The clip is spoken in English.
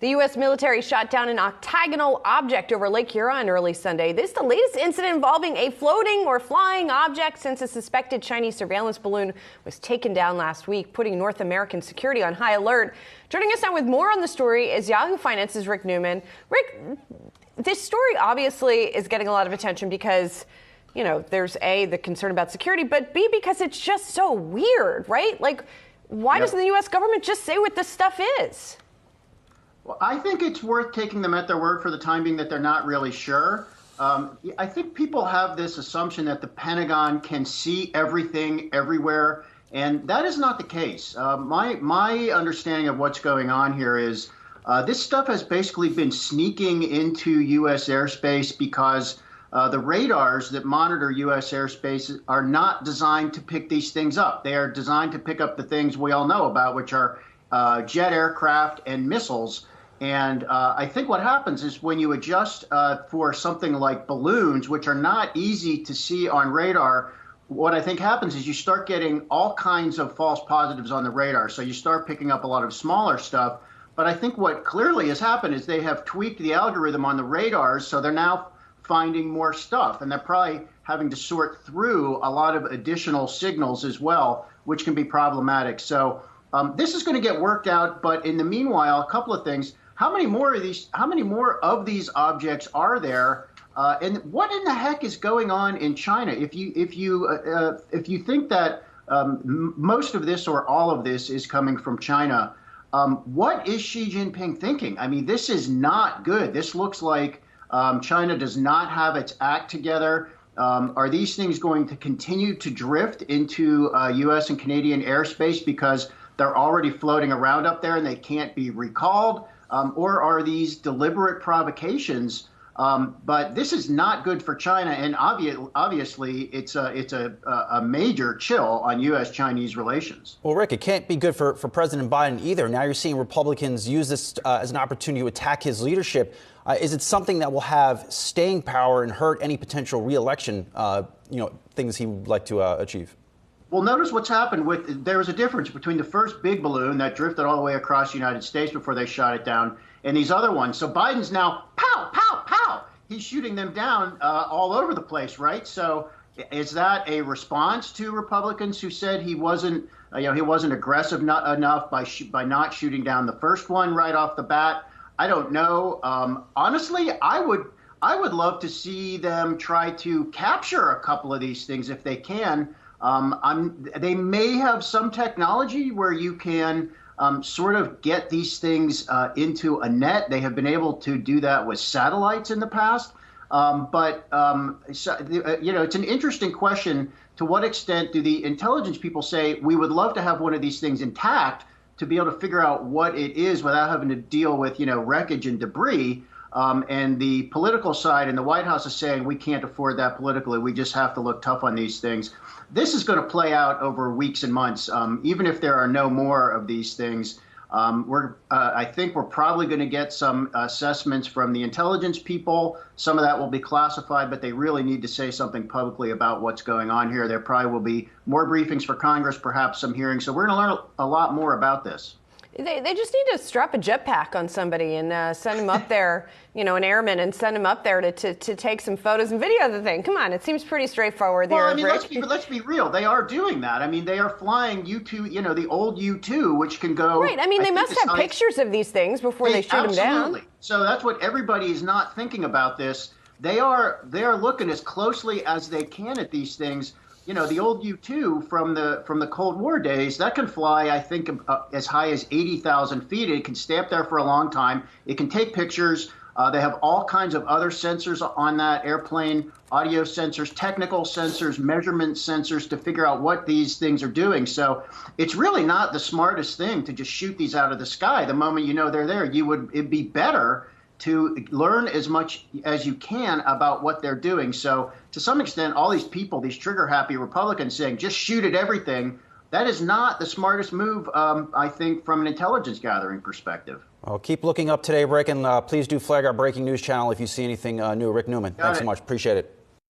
The U.S. military shot down an octagonal object over Lake Huron early Sunday. This is the latest incident involving a floating or flying object since a suspected Chinese surveillance balloon was taken down last week, putting North American security on high alert. Joining us now with more on the story is Yahoo Finance's Rick Newman. Rick, this story obviously is getting a lot of attention because, you know, there's A, the concern about security, but B, because it's just so weird, right? Like, why doesn't the U.S. government just say what this stuff is? Well, I think it's worth taking them at their word for the time being that they're not really sure. I think people have this assumption that the Pentagon can see everything everywhere, and that is not the case. My understanding of what's going on here is this stuff has basically been sneaking into U.S. airspace because the radars that monitor U.S. airspace are not designed to pick these things up. They are designed to pick up the things we all know about, which are jet aircraft and missiles. And I think what happens is when you adjust for something like balloons, which are not easy to see on radar, what I think happens is you start getting all kinds of false positives on the radar. So you start picking up a lot of smaller stuff. But I think what clearly has happened is they have tweaked the algorithm on the radars, so they're now finding more stuff. And they're probably having to sort through a lot of additional signals as well, which can be problematic. So this is going to get worked out. But in the meanwhile, a couple of things. How many more of these objects are there? And what in the heck is going on in China? If you think that most of this or all of this is coming from China, what is Xi Jinping thinking? I mean, this is not good. This looks like China does not have its act together. Are these things going to continue to drift into U.S. and Canadian airspace because they're already floating around up there and they can't be recalled? Or are these deliberate provocations? But this is not good for China, and obviously it's a major chill on U.S.-Chinese relations. Well, Rick, it can't be good for President Biden either. Now you're seeing Republicans use this as an opportunity to attack his leadership. Is it something that will have staying power and hurt any potential re-election, things he would like to achieve? Well, notice what's happened there was a difference between the first big balloon that drifted all the way across the United States before they shot it down and these other ones. So Biden's now pow, pow, pow. He's shooting them down all over the place, right? So is that a response to Republicans who said he wasn't aggressive enough by not shooting down the first one right off the bat? I don't know. Honestly, I would love to see them try to capture a couple of these things if they can. They may have some technology where you can sort of get these things into a net. They have been able to do that with satellites in the past. It's an interesting question. To what extent do the intelligence people say we would love to have one of these things intact to be able to figure out what it is without having to deal with, wreckage and debris? And the political side and the White House is saying we can't afford that politically. We just have to look tough on these things. This is going to play out over weeks and months. Even if there are no more of these things, I think we're probably going to get some assessments from the intelligence people. Some of that will be classified, but they really need to say something publicly about what's going on here. There probably will be more briefings for Congress, perhaps some hearings. So we're going to learn a lot more about this. They just need to strap a jetpack on somebody and send him up there, an airman, and send him up there to take some photos and video of the thing. Come on, it seems pretty straightforward there, Rick. Let's be real. They are doing that. I mean, they are flying U-2, the old U-2, which can go. Right. I mean, they must have pictures of these things before they shoot them down. Absolutely. So that's what everybody is not thinking about this. They are looking as closely as they can at these things. The old U-2 from the Cold War days, that can fly, I think, as high as 80,000 feet. It can stay up there for a long time. It can take pictures. They have all kinds of other sensors on that airplane, audio sensors, technical sensors, measurement sensors to figure out what these things are doing. So it's really not the smartest thing to just shoot these out of the sky. The moment you know they're there, it'd be better to learn as much as you can about what they're doing. So to some extent, all these people, these trigger-happy Republicans saying, just shoot at everything, that is not the smartest move, I think, from an intelligence gathering perspective. Well, keep looking up today, Rick, and please do flag our breaking news channel if you see anything new. Rick Newman, thanks so much. Appreciate it.